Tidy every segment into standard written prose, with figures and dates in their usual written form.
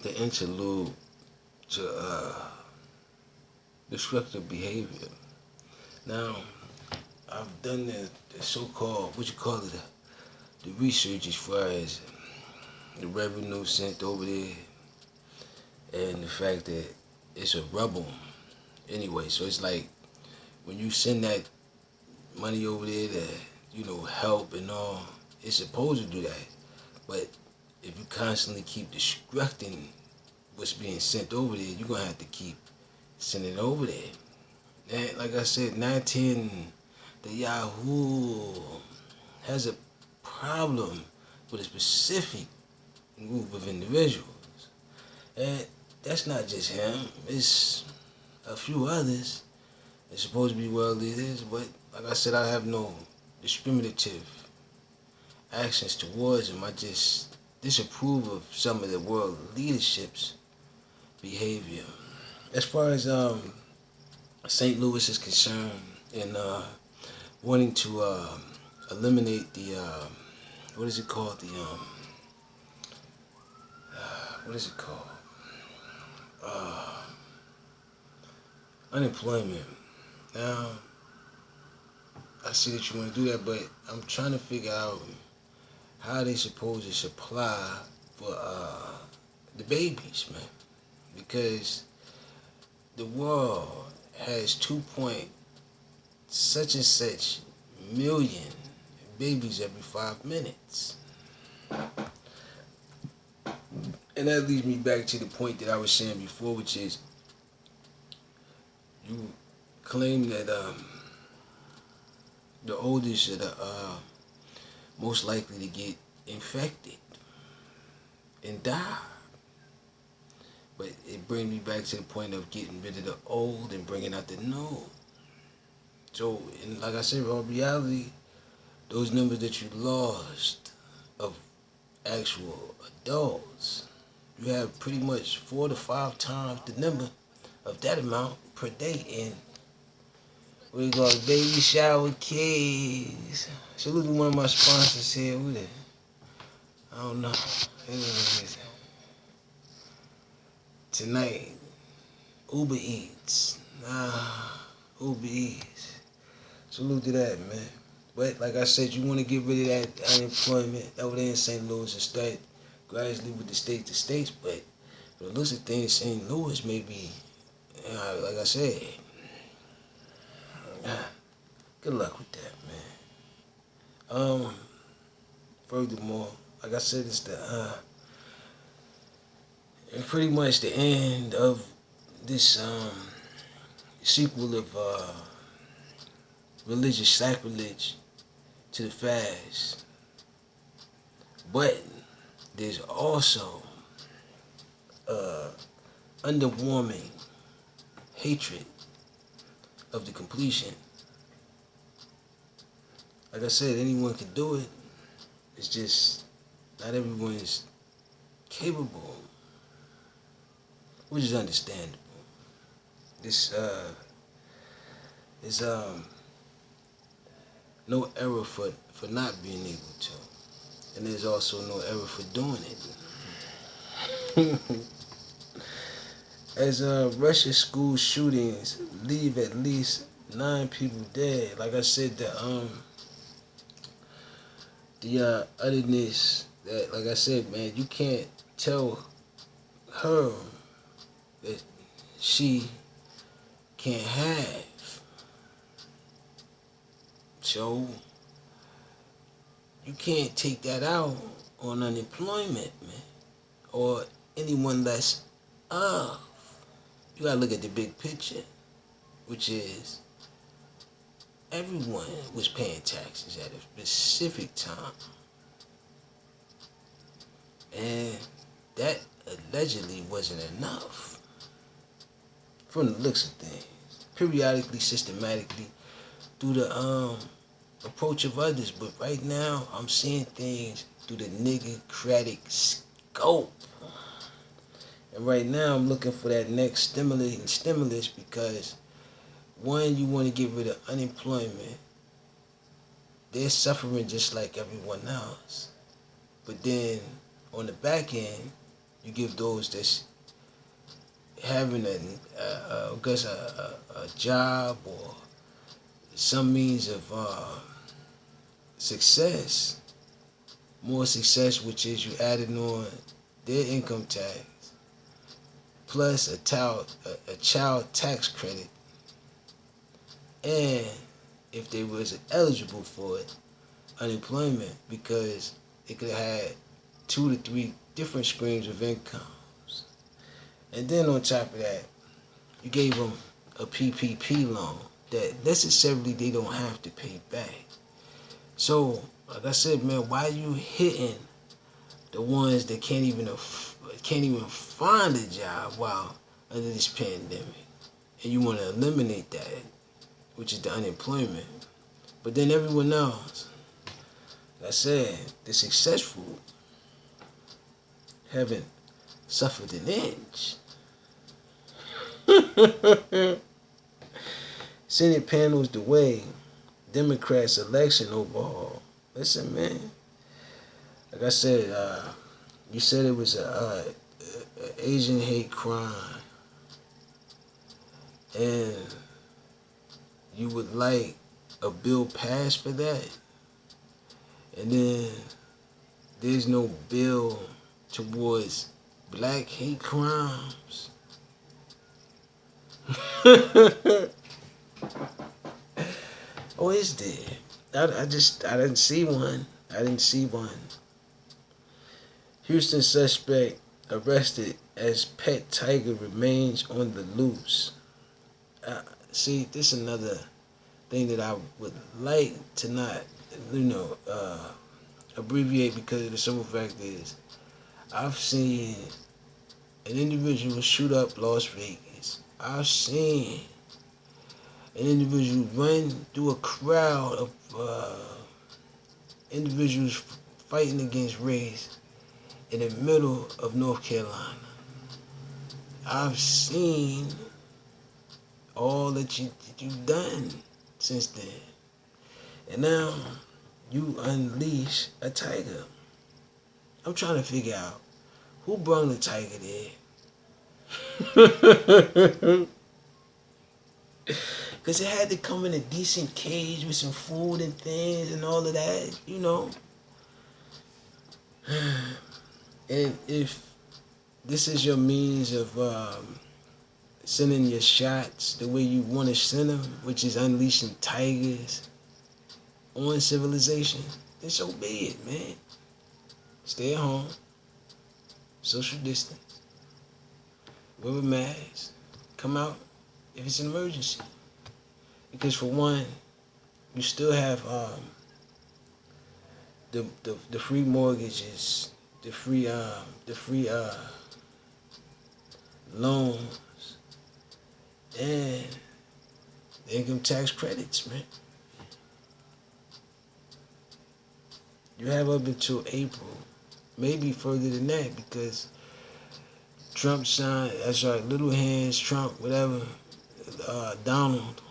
the interlude to destructive behavior. Now, I've done the so-called, what you call it, the research as far as the revenue sent over there and the fact that it's a rebel anyway. So it's like when you send that money over there to, help and all, it's supposed to do that. But if you constantly keep destructing what's being sent over there, you're gonna have to keep sending it over there. And like I said, 19, the Yahoo has a problem with a specific group of individuals. And that's not just him, it's a few others. They're supposed to be world leaders, but like I said, I have no discriminative actions towards them. I just disapprove of some of the world leadership's behavior. As far as St. Louis is concerned, and wanting to eliminate the what is it called? What is it called? Unemployment. Now, I see that you want to do that, but I'm trying to figure out how they supposed to supply for the babies, man, because the world has 2 point such and such million babies every 5 minutes. And that leads me back to the point that I was saying before, which is you claim that the oldest are the most likely to get infected and die. But it brings me back to the point of getting rid of the old and bringing out the new. So, and like I said, in reality, those numbers that you lost of actual adults, you have pretty much 4 to 5 times the number of that amount per day in what do you call it, baby shower kids. So look at one of my sponsors here. Who that? I don't know. Tonight, Uber Eats. Uber Eats. Salute to that, man. But like I said, you want to get rid of that unemployment over there in St. Louis and start gradually with the state to states. But for the looks of things, St. Louis may be, like I said, good luck with that, man. Furthermore, like I said, it's pretty much the end of this sequel of religious sacrilege to the fast. But there's also underwarming hatred of the completion. Like I said, anyone can do it. It's just not everyone is capable, which is understandable. This is no error for not being able to, and there's also no error for doing it. As Russia school shootings leave at least 9 people dead. Like I said, the otherness that, like I said, man, you can't tell her that she can't have. So you can't take that out on unemployment, man, or anyone less of. You gotta look at the big picture, which is everyone was paying taxes at a specific time. And that allegedly wasn't enough. From the looks of things. Periodically, systematically, through the approach of others. But right now, I'm seeing things through the niggercratic scope. And right now, I'm looking for that next stimulus because, one, you want to get rid of unemployment. They're suffering just like everyone else. But then, on the back end, You give those that's having I guess a job or some means of success, more success, which is you added on their income tax plus a child tax credit, and if they was eligible for it, unemployment, because they could have had 2 to 3 different streams of incomes. And then on top of that, you gave them a PPP loan that necessarily they don't have to pay back. So, like I said, man, why are you hitting the ones that can't even find a job while under this pandemic? And you want to eliminate that, which is the unemployment. But then everyone else, like I said, the successful haven't suffered an inch. Senate panels the way. Democrats election overhaul. Listen, man. Like I said, you said it was a Asian hate crime, and you would like a bill passed for that, and then there's no bill towards black hate crimes. Oh, is there? I didn't see one. I didn't see one. Houston suspect arrested as pet tiger remains on the loose. See, this is another thing that I would like to not, abbreviate, because the simple fact is, I've seen an individual shoot up Las Vegas. I've seen an individual run through a crowd of individuals fighting against race in the middle of North Carolina. I've seen all that you've done since then. And now you unleash a tiger. I'm trying to figure out who brought the tiger there. Because it had to come in a decent cage with some food and things and all of that, And if this is your means of sending your shots the way you want to send them, which is unleashing tigers on civilization, then so be it, man. Stay at home, social distance, wear a mask, come out if it's an emergency. Because for one, you still have the free mortgages, the free loans, and the income tax credits, man. You have up until April, maybe further than that, because Trump signed, Little Hands, Trump, whatever, Donald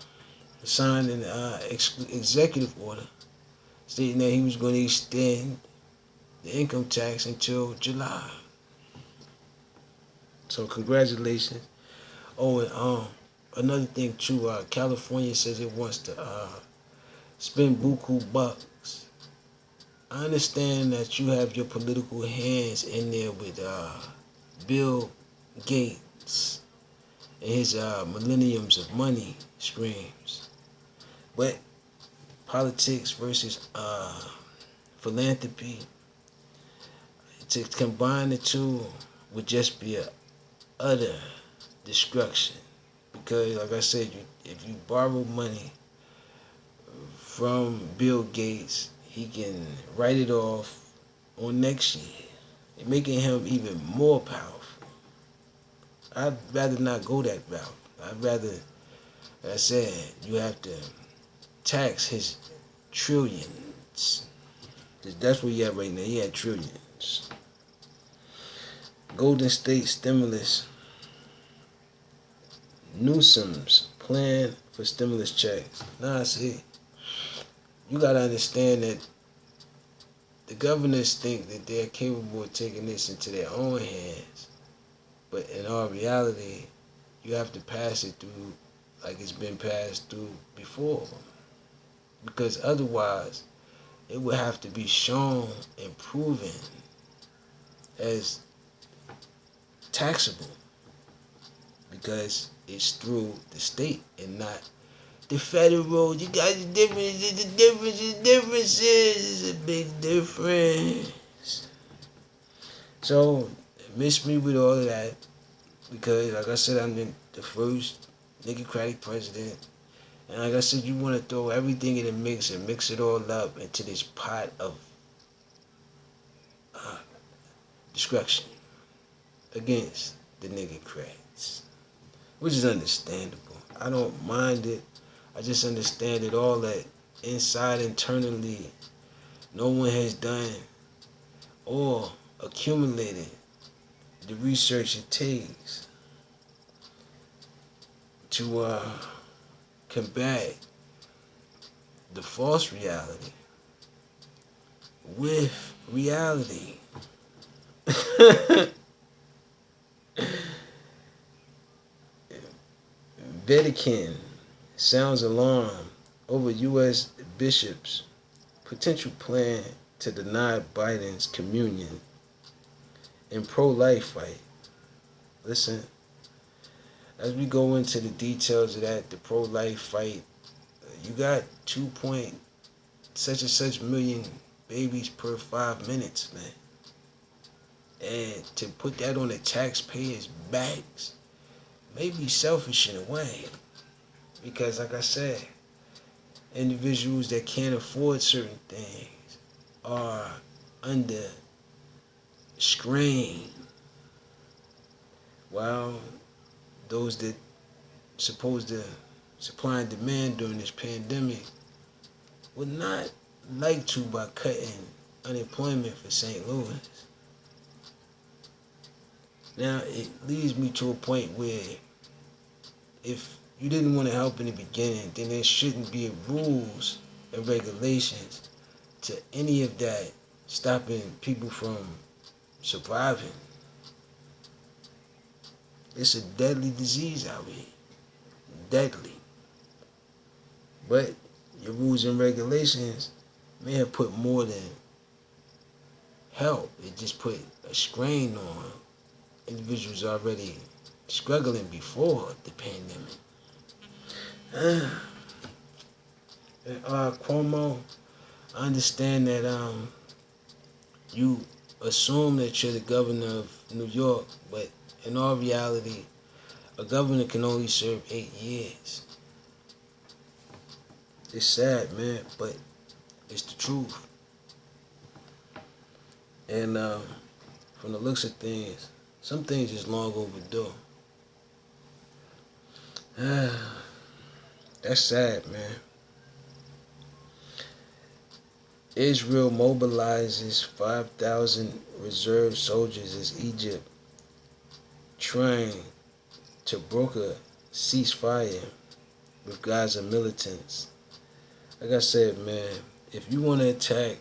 signed an executive order stating that he was going to extend the income tax until July. So congratulations. Oh, and another thing too, California says it wants to spend buku bucks. I understand that you have your political hands in there with Bill Gates and his millenniums of money streams. But politics versus philanthropy, to combine the two would just be a utter destruction. Because, like I said, if you borrow money from Bill Gates, he can write it off on next year, making him even more powerful. I'd rather not go that route. I'd rather, like I said, you have to tax his trillions. That's where he at right now. He had trillions. Golden State stimulus. Newsom's plan for stimulus checks. Nah, see, you gotta understand that the governors think that they're capable of taking this into their own hands, but in all reality, you have to pass it through like it's been passed through before, because otherwise, it would have to be shown and proven as taxable, because it's through the state and not the federal. You got the difference. The difference is a big difference. So miss me with all of that, because like I said, I'm the first nigga president. And like I said, you want to throw everything in the mix and mix it all up into this pot of destruction against the nigga cracks, which is understandable. I don't mind it. I just understand it all that internally, no one has done or accumulated the research it takes to combat the false reality with reality. Vatican sounds alarm over U.S. bishops' potential plan to deny Biden's communion in pro-life fight. Listen, as we go into the details of that, the pro-life fight, you got 2 point such and such million babies per 5 minutes, man. And to put that on the taxpayers' backs may be selfish in a way. Because like I said, individuals that can't afford certain things are under strain, while those that supposed to supply and demand during this pandemic would not like to by cutting unemployment for St. Louis. Now, it leads me to a point where if you didn't want to help in the beginning, then there shouldn't be rules and regulations to any of that stopping people from surviving. It's a deadly disease out here. Deadly. But your rules and regulations may have put more than help. It just put a strain on individuals already struggling before the pandemic. Cuomo, I understand that you assume that you're the governor of New York, but in all reality, a governor can only serve 8 years. It's sad, man, but it's the truth. And from the looks of things, some things is long overdue. That's sad, man. Israel mobilizes 5,000 reserve soldiers as Egypt trying to broker ceasefire with Gaza militants. Like I said, man, if you want to attack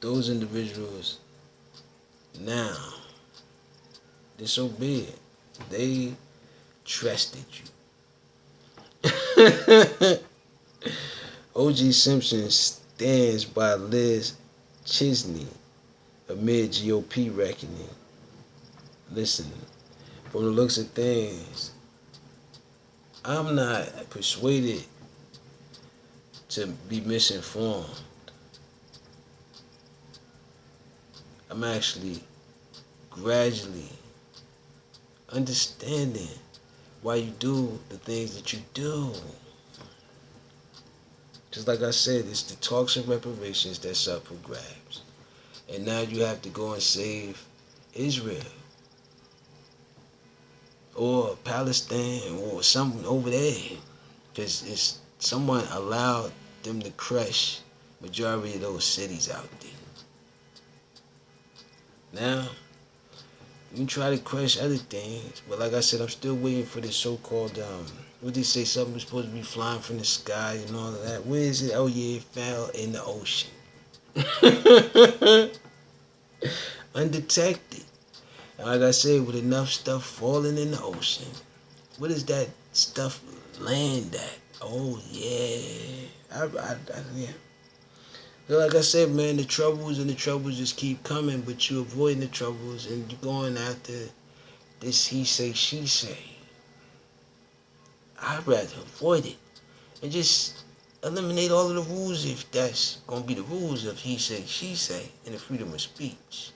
those individuals now, then so be it. They trusted you. O.J. Simpson stands by Liz Cheney amid GOP reckoning. Listen, from the looks of things, I'm not persuaded to be misinformed. I'm actually gradually understanding why you do the things that you do. Just like I said, it's the talks and reparations that's up for grabs. And now you have to go and save Israel or Palestine or something over there, because it's someone allowed them to crush majority of those cities out there. Now, you can try to crush other things, but like I said, I'm still waiting for this so-called, what they say, something was supposed to be flying from the sky and all of that. Where is it? Oh yeah, it fell in the ocean. Undetected. And like I said, with enough stuff falling in the ocean, what does that stuff land at? Oh yeah, yeah. So like I said, man, the troubles and the troubles just keep coming, but you avoiding the troubles and you going after this he say she say. I'd rather avoid it and just eliminate all of the rules if that's gonna be the rules of he say she say and the freedom of speech.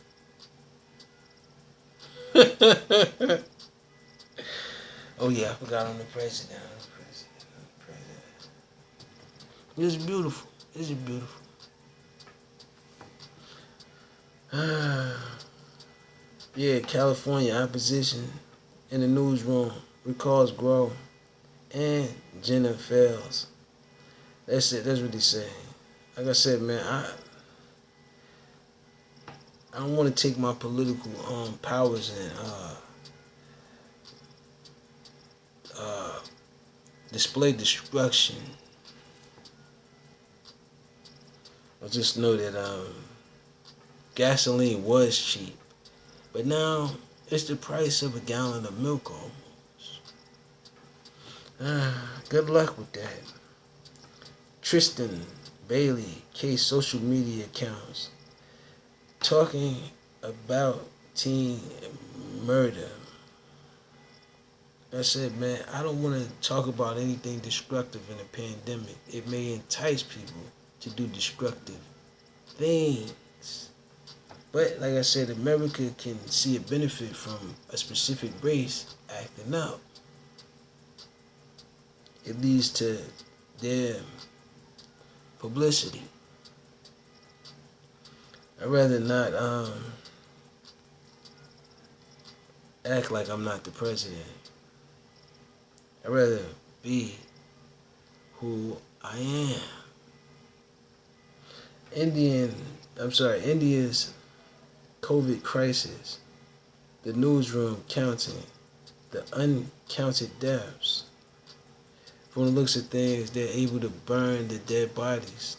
Oh yeah, I forgot I'm the president. I'm the president. I'm the president. It's beautiful. It's beautiful. Yeah, California opposition in the newsroom recalls Grow and Jenna fails. That's it. That's what they say. Like I said, man, I don't want to take my political powers and uh, display destruction. I just know that gasoline was cheap, but now it's the price of a gallon of milk almost. Good luck with that. Tristan Bailey case social media accounts talking about teen murder. I said, man, I don't want to talk about anything destructive in a pandemic. It may entice people to do destructive things. But like I said, America can see a benefit from a specific race acting up. It leads to their publicity. I'd rather not act like I'm not the president. I'd rather be who I am. India's COVID crisis. The newsroom counting the uncounted deaths. From the looks of things, they're able to burn the dead bodies.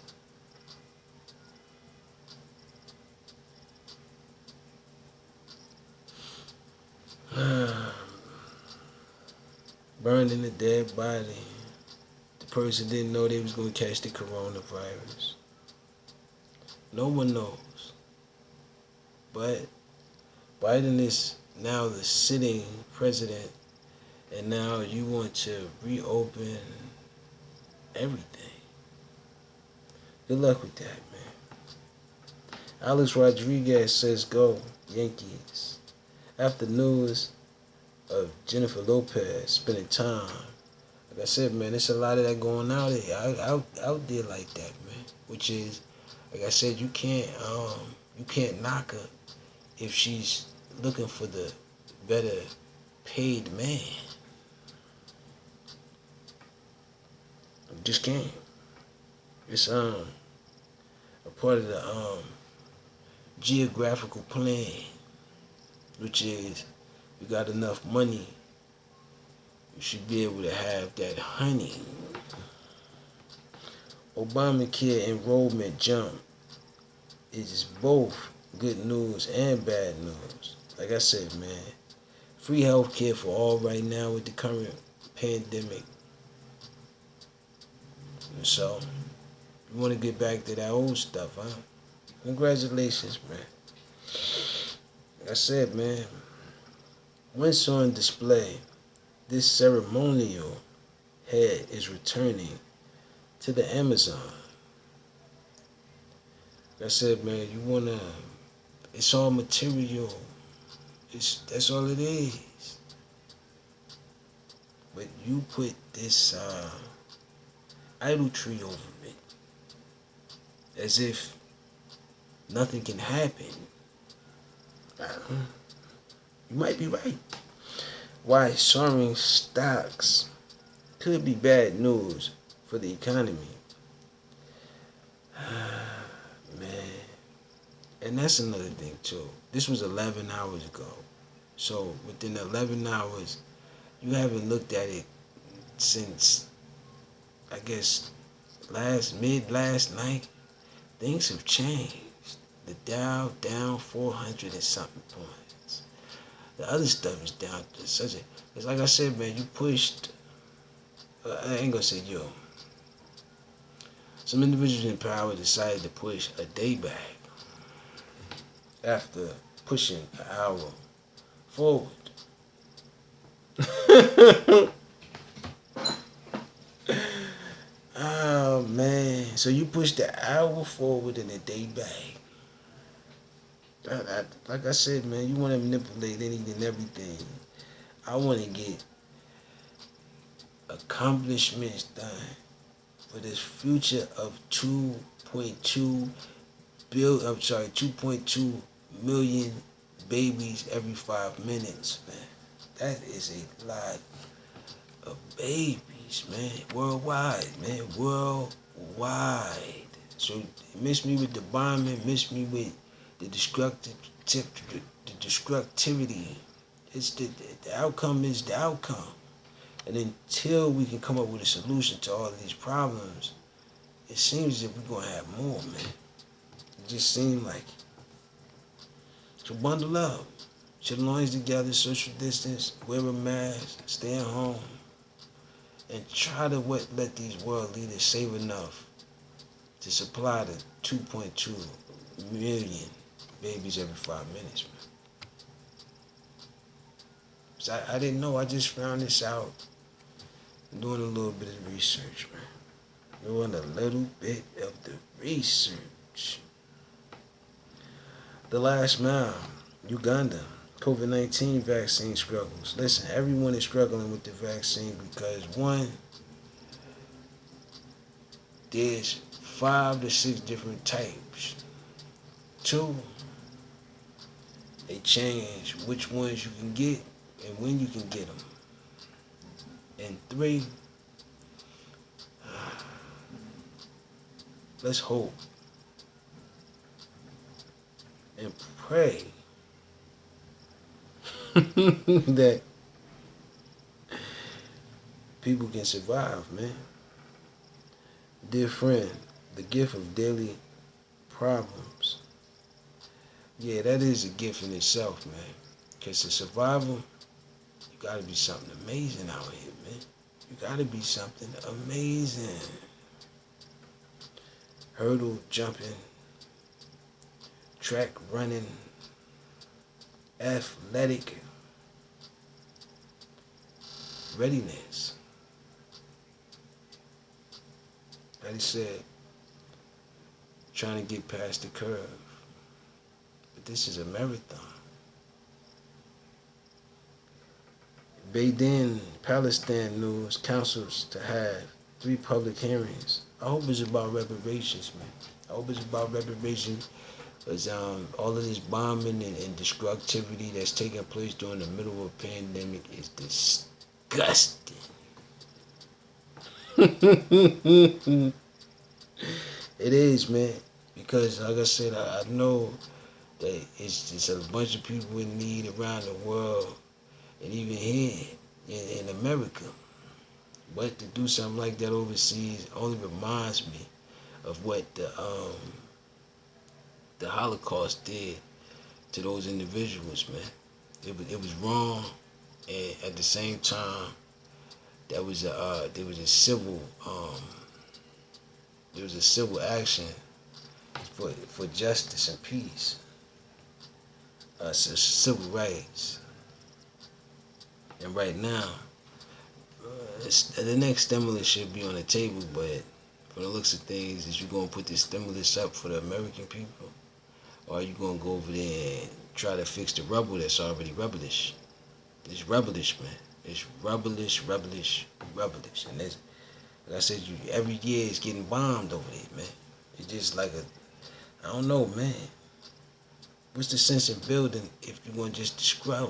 Burning the dead body. The person didn't know they was going to catch the coronavirus. No one knows. But Biden is now the sitting president, and now you want to reopen everything. Good luck with that, man. Alex Rodriguez says go, Yankees. After news of Jennifer Lopez spending time, like I said, man, there's a lot of that going out there like that, man. Which is, like I said, you can't knock her if she's looking for the better paid man. Just can't. It's a part of the geographical plan, which is you got enough money, you should be able to have that honey. Obamacare enrollment jump is both good news and bad news. Like I said, man, free health care for all right now with the current pandemic. And so, you want to get back to that old stuff, huh? Congratulations, man. Like I said, man, once on display, this ceremonial head is returning to the Amazon. Like I said, man, you wanna, it's all material. That's all it is. But you put this idol tree over it, as if nothing can happen. You might be right. Why soaring stocks could be bad news for the economy. Man. And that's another thing too. This was 11 hours ago. So within 11 hours, you haven't looked at it since, I guess, last night. things have changed. The Dow down 400 and something points. The other stuff is down to such a. It's like I said, man. You pushed. I ain't gonna say yo. Some individuals in power decided to push a day back after pushing an hour forward. Oh man! So you pushed the hour forward and a day back. Like I said, man, you want to manipulate anything and everything. I want to get accomplishments done for this future of 2.2 million babies every 5 minutes, man. That is a lot of babies, man. Worldwide, man. Worldwide. So miss me with the bombing, miss me with the destructivity. It's the outcome is the outcome. And until we can come up with a solution to all of these problems, it seems as if we're going to have more, man. It just seems like it. So bundle up. Put your loins together, social distance, wear a mask, stay at home, and try to let these world leaders save enough to supply the 2.2 million babies every 5 minutes, man. So I didn't know. I just found this out doing a little bit of research, man. Doing a little bit of the research. The last mile, Uganda, COVID-19 vaccine struggles. Listen, everyone is struggling with the vaccine because one, there's 5 to 6 different types. 2, they change which ones you can get and when you can get them. And 3, let's hope and pray that people can survive, man. Dear friend, the gift of daily problems. Yeah, that is a gift in itself, man. Because to survival, you gotta be something amazing out here, man. You gotta be something amazing. Hurdle jumping, track running, athletic readiness. Like he said, trying to get past the curve. But this is a marathon. Beidin, Palestine news councils to have 3 public hearings. I hope it's about reparations, man. I hope it's about reparations. Because all of this bombing and destructivity that's taking place during the middle of a pandemic is disgusting. It is, man. Because, like I said, I know that it's just a bunch of people in need around the world and even here in America. But to do something like that overseas only reminds me of what the Holocaust did to those individuals, man. It was wrong, and at the same time, there was a civil action for justice and peace, so civil rights. And right now, the next stimulus should be on the table, but from the looks of things, is you gonna put this stimulus up for the American people? Or are you going to go over there and try to fix the rubble that's already rubbleish? It's rubbleish, man. It's rubbleish. And it's, like I said, every year it's getting bombed over there, man. It's just like I don't know, man. What's the sense of building if you're going to just destroy?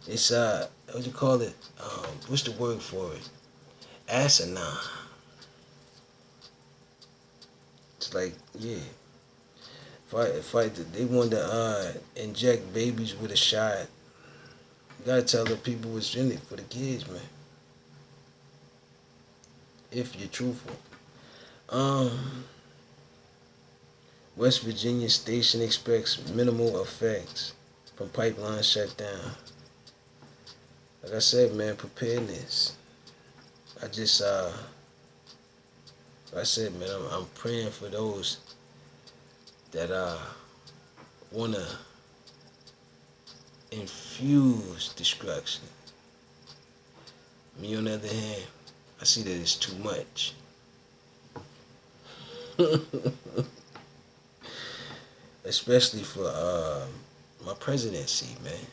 It's, what do you call it? What's the word for it? Asinine. It's like, yeah. They want to inject babies with a shot. You gotta tell the people what's in it for the kids, man. if you're truthful. West Virginia station expects minimal effects from pipeline shutdown. Like I said, man, preparedness. I just, like I said, man, I'm praying for those that wanna infuse destruction. Me, on the other hand, I see that it's too much. Especially for my presidency, man.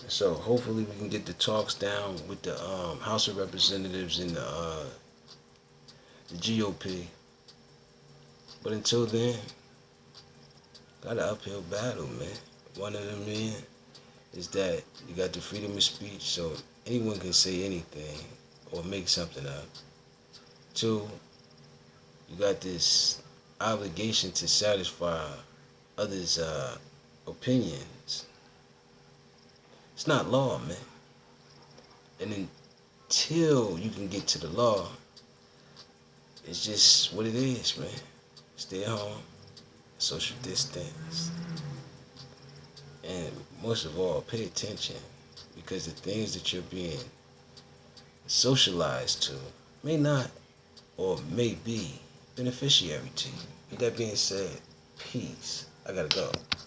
So hopefully we can get the talks down with the House of Representatives and the GOP. But until then, got an uphill battle, man. One of them, man, is that you got the freedom of speech, so anyone can say anything or make something up. Two, you got this obligation to satisfy others' opinions. It's not law, man. And until you can get to the law, it's just what it is, man. Stay at home, social distance, and most of all, pay attention, because the things that you're being socialized to may not or may be beneficiary to you. With that being said, peace. I gotta go.